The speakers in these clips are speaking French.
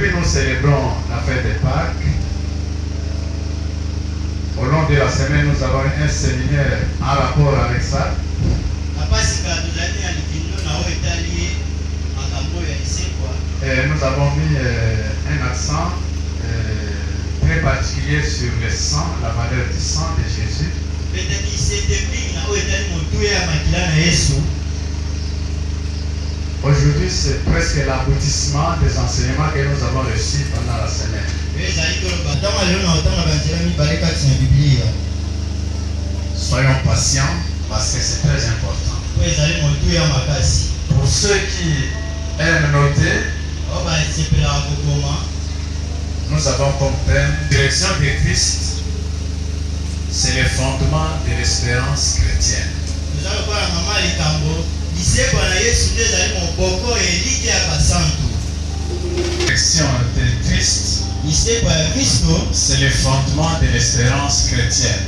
Aujourd'hui, nous célébrons la fête de Pâques. Au long de la semaine, nous avons un séminaire en rapport avec ça. Et nous avons mis un accent très particulier sur le sang, la valeur du sang de Jésus. Aujourd'hui, c'est presque l'aboutissement des enseignements que nous avons reçus pendant la semaine. Soyons patients parce que c'est très important. Pour ceux qui aiment noter, nous avons comme thème direction de Christ, c'est le fondement de l'espérance chrétienne. Direction de Christ, c'est le fondement de l'espérance chrétienne.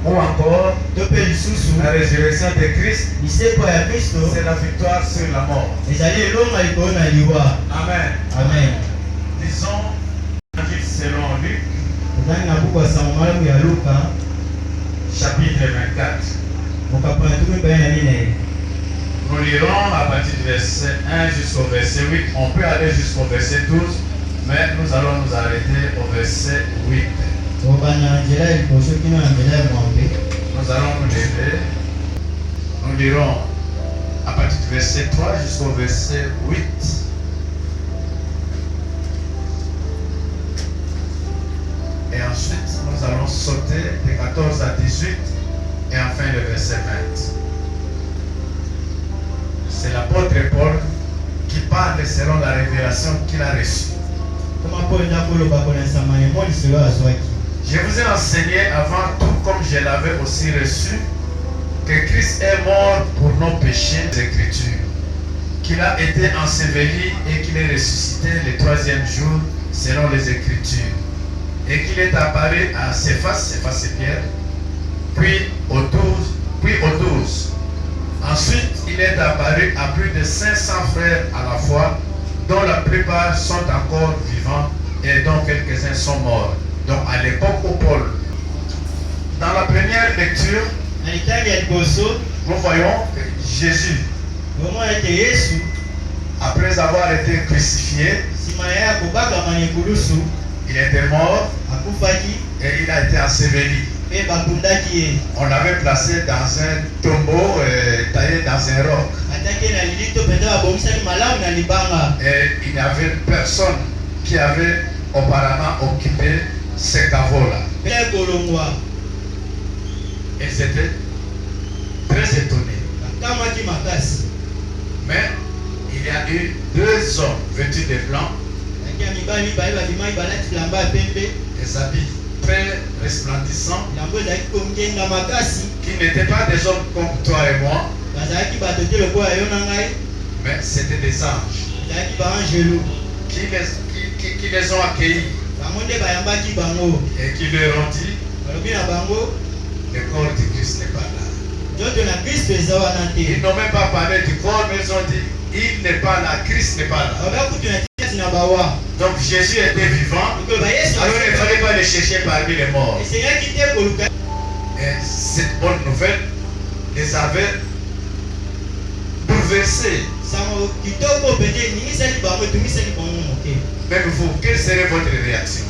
Ou encore, la résurrection de Christ, c'est la victoire sur la mort. Amen. Amen. Disons, selon Luc, chapitre 24. Nous lirons à partir du verset 1 jusqu'au verset 8. On peut aller jusqu'au verset 12, mais nous allons nous arrêter au verset 8. Nous allons nous lever. Nous lirons à partir du verset 3 jusqu'au verset 8. Et ensuite, nous allons sauter de 14 à 18 et enfin le verset 20. C'est l'apôtre Paul qui parle selon la révélation qu'il a reçue. Je vous ai enseigné avant tout, comme je l'avais aussi reçu, que Christ est mort pour nos péchés d'Écriture, qu'il a été enseveli et qu'il est ressuscité le troisième jour selon les Écritures, et qu'il est apparu à Céphas et Pierre, puis aux 12. Ensuite, il est apparu à plus de 500 frères à la fois, dont la plupart sont encore vivants et dont quelques-uns sont morts. Donc à l'époque où Paul, dans la première lecture, nous voyons que Jésus, après avoir été crucifié, il était mort et il a été enseveli. On l'avait placé dans un tombeau taillé dans un roc. Et il n'y avait personne qui avait auparavant occupé ces caveaux-là. Ils étaient très étonnés. Mais il y a eu deux hommes vêtus de blanc, des habits très resplendissants, qui n'étaient pas des hommes comme toi et moi, mais c'était des anges qui les ont accueillis et qui leur ont dit le corps de Christ n'est pas là. Ils n'ont même pas parlé du corps, mais ils ont dit il n'est pas là, Christ n'est pas là. Donc Jésus était vivant, alors il ne fallait pas le chercher parmi les morts. Et cette bonne nouvelle les avait bouleversés. Même vous, quelle serait votre réaction?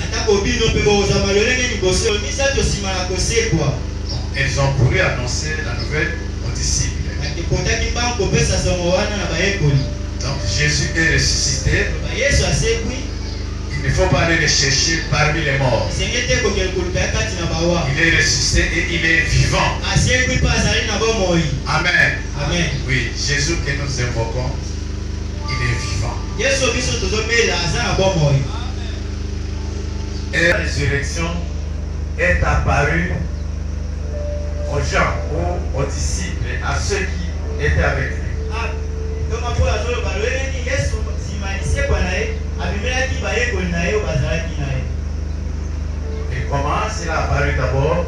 Ils ont couru annoncer la nouvelle aux disciples. Donc Jésus est ressuscité. Il ne faut pas aller le chercher parmi les morts. Il est ressuscité et il est vivant. Amen. Amen. Oui, Jésus que nous invoquons, il est vivant. Et la résurrection est apparue aux gens ou aux disciples, à ceux qui étaient avec lui. Et comment il a apparu d'abord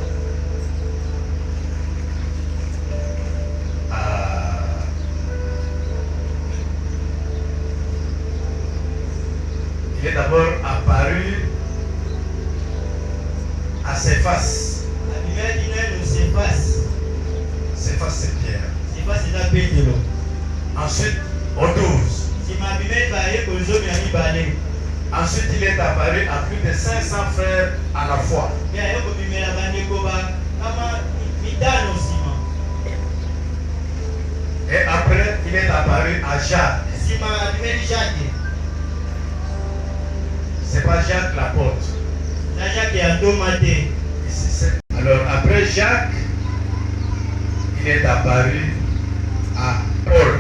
Il est d'abord apparu à Céphas. Céphas, c'est Pierre. Ensuite, aux 12. Ensuite, il est apparu à plus de 500 frères à la fois. Et après, il est apparu à Jacques. C'est pas Jacques l'apôtre. Alors, après Jacques, il est apparu à Paul.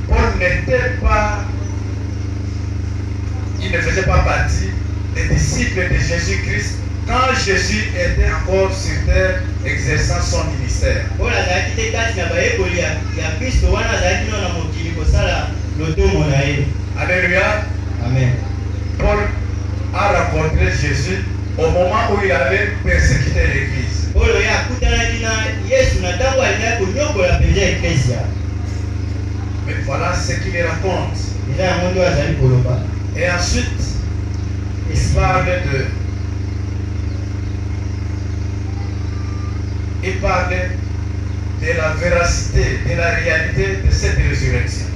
Paul n'était pas, il ne faisait pas partie des disciples de Jésus-Christ quand Jésus était encore sur terre exerçant son ministère. Alléluia. Amen. Paul a rencontré Jésus au moment où il allait persécuter l'église. Mais voilà ce qu'il raconte. Et ensuite, il parle de la véracité, de la réalité de cette résurrection.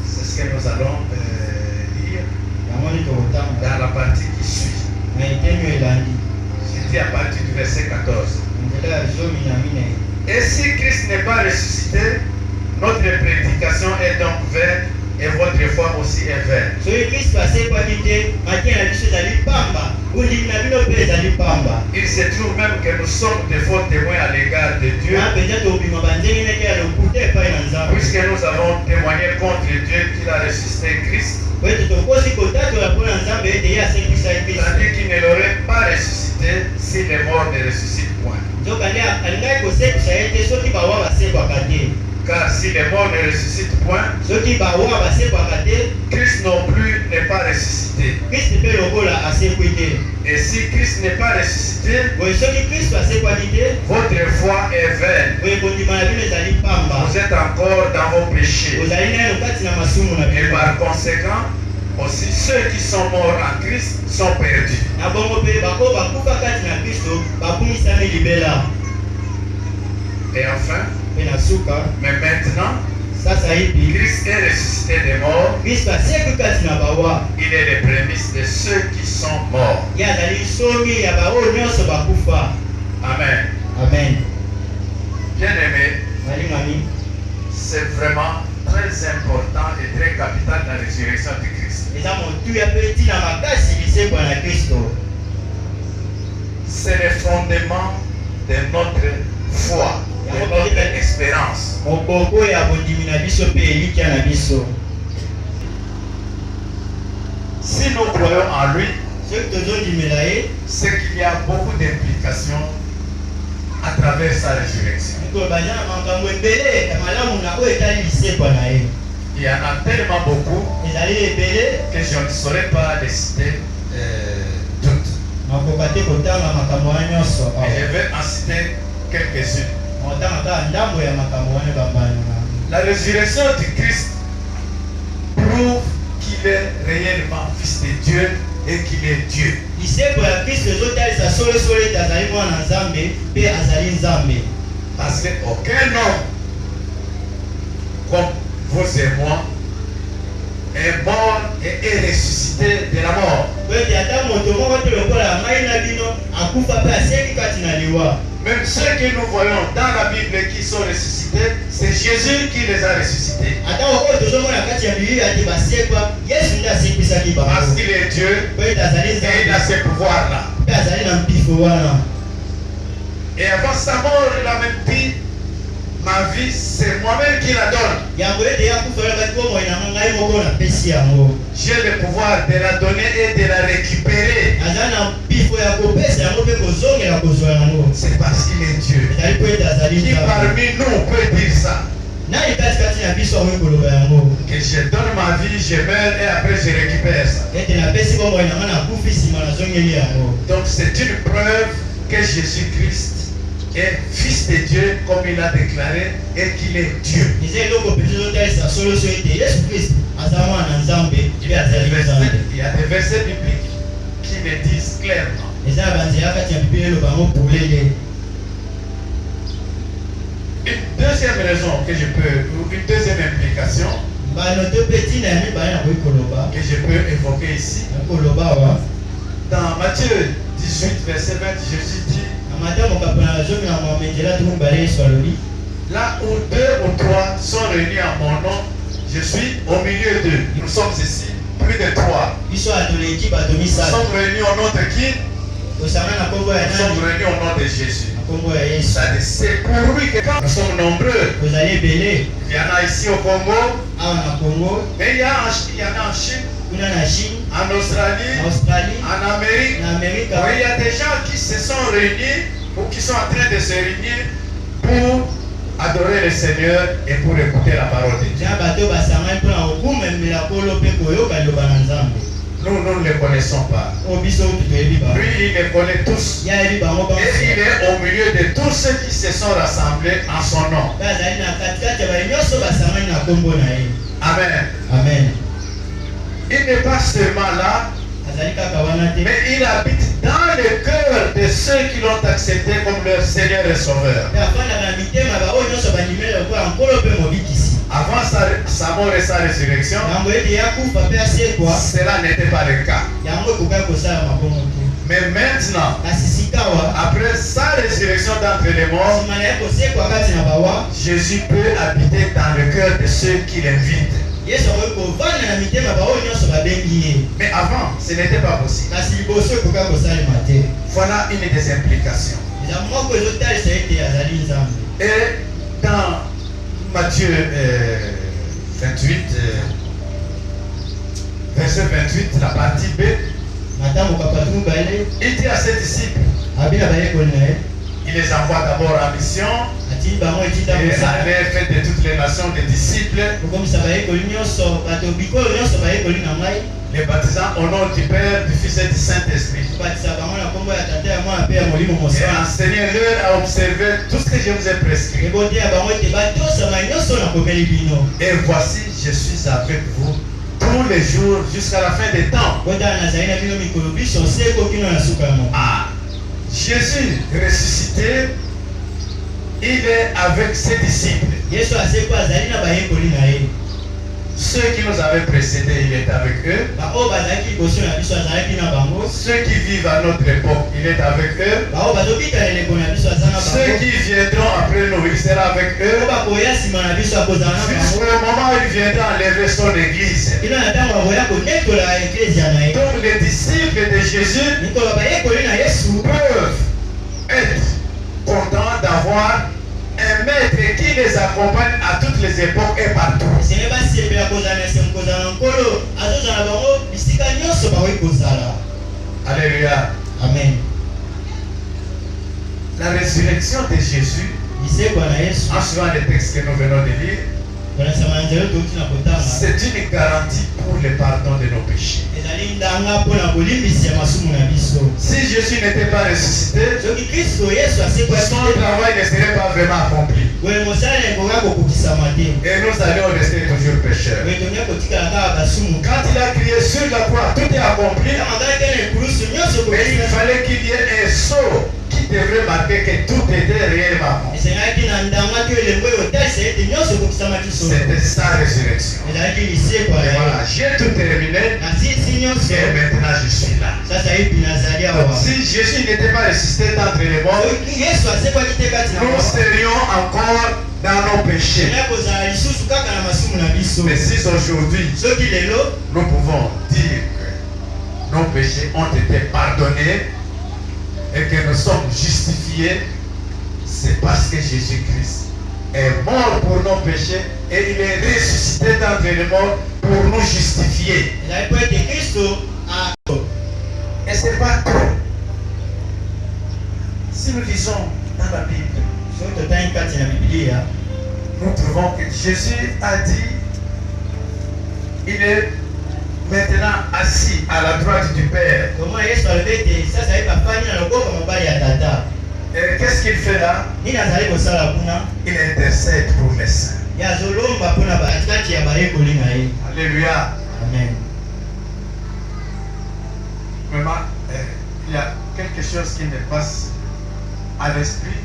C'est ce que nous allons lire dans la partie qui suit. Je dis à partir du verset 14. Et si Christ n'est pas ressuscité, notre prédication est donc vaine et votre foi aussi est vaine. Il se trouve même que nous sommes de faux témoins à l'égard de Dieu, puisque nous avons témoigné contre Dieu qu'il a ressuscité Christ, tandis qu'il ne l'aurait pas ressuscité si les morts ne ressuscitent point. Car si les morts ne ressuscitent point, Christ non plus n'est pas ressuscité. Et si Christ n'est pas ressuscité, votre foi est vaine. Vous êtes encore dans vos péchés. Et par conséquent, aussi ceux qui sont morts en Christ sont perdus. Et enfin, mais maintenant, Christ est ressuscité des morts. Il est les prémices de ceux qui sont morts. Amen. Amen. Bien-aimé, c'est vraiment très important et très capital dans la résurrection de Christ. C'est le fondement de notre foi, de notre espérance. Si nous croyons en lui, c'est qu'il y a beaucoup d'implications à travers sa résurrection. Il y en a tellement beaucoup que je ne saurais pas les citer toutes. Et je vais en citer quelques-unes. La résurrection du Christ prouve qu'il est réellement fils de Dieu et qu'il est Dieu. Parce qu'aucun homme comme vous et moi est mort et est ressuscité de la mort. Même ceux que nous voyons dans la Bible qui sont ressuscités, c'est Jésus qui les a ressuscités. Parce qu'il est Dieu et il a ce pouvoir-là. Et avant sa mort, il a même dit, ma vie, c'est moi-même qui la donne. J'ai le pouvoir de la donner et de la récupérer. C'est parce qu'il est Dieu. Qui parmi nous peut dire ça? Que je donne ma vie, je meurs et après je récupère ça. Donc c'est une preuve que Jésus-Christ est fils de Dieu comme il a déclaré et qu'il est Dieu. Il y a des versets bibliques qui le disent clairement. Une deuxième raison que je peux, ou une deuxième implication que je peux évoquer ici, dans Matthieu 18, verset 20, Jésus dit: là où deux ou trois sont réunis en mon nom, je suis au milieu d'eux. Nous sommes ici, plus de trois. Nous sommes réunis au nom de qui? Nous sommes réunis au nom de Jésus. C'est pour lui que quand nous sommes nombreux, il y en a ici au Congo, mais il y en a en Chine, en Australie, en Amérique. Oui, il y a des gens qui se sont réunis ou qui sont en train de se réunir pour adorer le Seigneur et pour écouter la parole de Dieu. Nous ne le connaissons pas. Lui, il les connaît tous. Et il est au milieu de tous ceux qui se sont rassemblés en son nom. Amen. Amen. Il n'est pas seulement là, mais il habite dans le cœur de ceux qui l'ont accepté comme leur Seigneur et Sauveur. Avant sa mort et sa résurrection, cela n'était pas le cas. Mais maintenant, après sa résurrection d'entre les morts, Jésus peut habiter dans le cœur de ceux qui l'invitent. Mais avant, ce n'était pas possible. Voilà une des implications. Et dans Matthieu 28, verset 28, la partie B, il dit à ses disciples, il les envoie d'abord en mission, et aller faire de toutes les nations des disciples, les baptisant au nom du Père, du Fils et du Saint-Esprit. Et enseignez-leur à observer tout ce que je vous ai prescrit. Et voici, je suis avec vous tous les jours jusqu'à la fin des temps. Ah, Jésus ressuscité, il est avec ses disciples. Ceux qui nous avaient précédés, il est avec eux. Ceux qui vivent à notre époque, il est avec eux. Ceux qui viendront après nous, il sera avec eux. Jusqu'au moment où il viendra enlever son église. Donc les disciples de Jésus peuvent être contents d'avoir un maître qui les accompagne à toutes les époques et partout. Alléluia. Amen. La résurrection de Jésus, en suivant les textes que nous venons de lire, c'est une garantie pour le pardon de nos péchés. Si Jésus n'était pas ressuscité, son travail ne serait pas vraiment accompli. Et nous allions rester toujours pécheurs. Quand il a crié sur la croix, tout est accompli. Mais il fallait qu'il y ait un sceau qui devrait marquer que tout était réellement accompli. C'était sa résurrection. Et voilà, j'ai tout terminé. Et maintenant je suis là. Si Jésus n'était pas ressuscité d'entre les morts, nous serions encore dans nos péchés. Mais si aujourd'hui, nous pouvons dire que nos péchés ont été pardonnés et que nous sommes justifiés, c'est parce que Jésus-Christ est mort pour nos péchés et il est ressuscité d'entre les morts pour nous justifier. Et c'est pas tout. Si nous lisons dans la Bible, nous trouvons que Jésus a dit, il est maintenant assis à la droite du Père. Et qu'est-ce qu'il fait là? Il intercède pour les saints. Alléluia. Amen. Vraiment, il y a quelque chose qui me passe à l'esprit.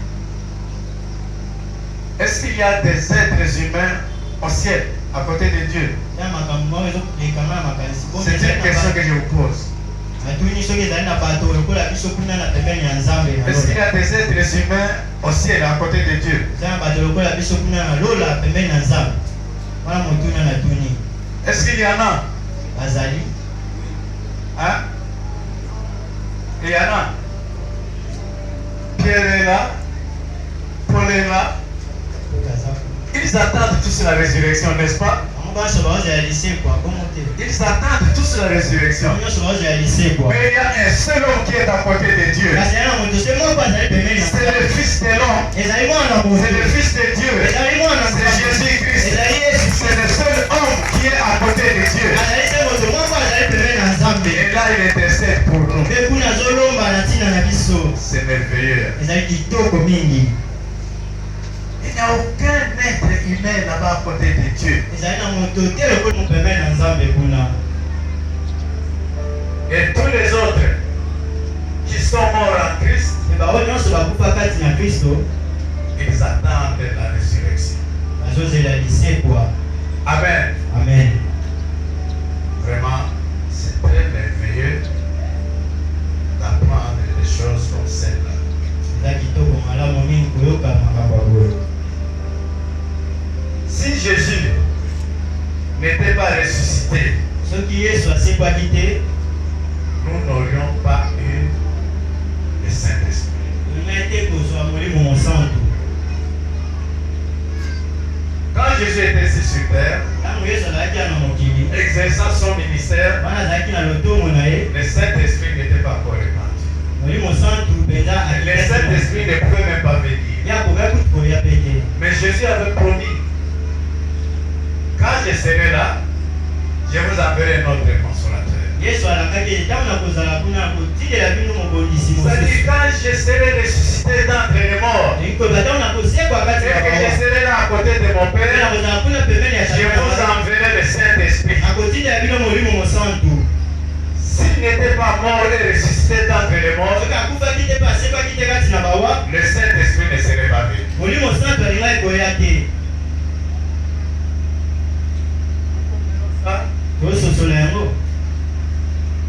Est-ce qu'il y a des êtres humains au ciel à côté de Dieu? C'est une question que je vous pose. Est-ce qu'il y a des êtres humains au ciel à côté de Dieu? Est-ce qu'il y en a? Hein? Il y en a. Pierre est là. Paul est là. Ils attendent tous la résurrection, n'est-ce pas? Ils attendent tous la résurrection. Mais il y a un seul homme qui est à côté de Dieu. C'est le Fils de l'homme. C'est le Fils de Dieu. C'est Jésus-Christ. C'est le seul homme qui est à côté de Dieu. Et là, il intercède pour nous. C'est merveilleux. Il n'y a aucun être humain là-bas à côté de Dieu. Et tous les autres qui sont morts en Christ, ils attendent la résurrection. Amen. Amen. Vraiment, c'est très merveilleux d'apprendre des choses comme celle-là. Si Jésus n'était pas ressuscité, nous n'aurions pas eu le Saint-Esprit. Quand Jésus était ici sur terre, exerçant son ministère, le Saint-Esprit n'était pas encore répandu. Le Saint-Esprit ne pouvait même pas venir. Mais Jésus avait promis, quand je serai là, je vous enverrai un autre consolateur. C'est-à-dire quand je serai ressuscité d'entre les morts et que je serai là à côté de mon Père, je vous enverrai le Saint-Esprit. S'il n'était pas mort et ressuscité d'entre les morts, le Saint-Esprit ne serait pas venu.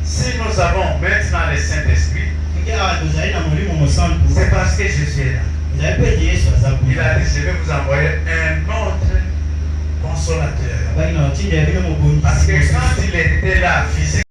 Si nous avons maintenant le Saint-Esprit, c'est parce que Jésus est là. Il a dit, je vais vous envoyer un autre consolateur. Parce que quand il était là, physiquement,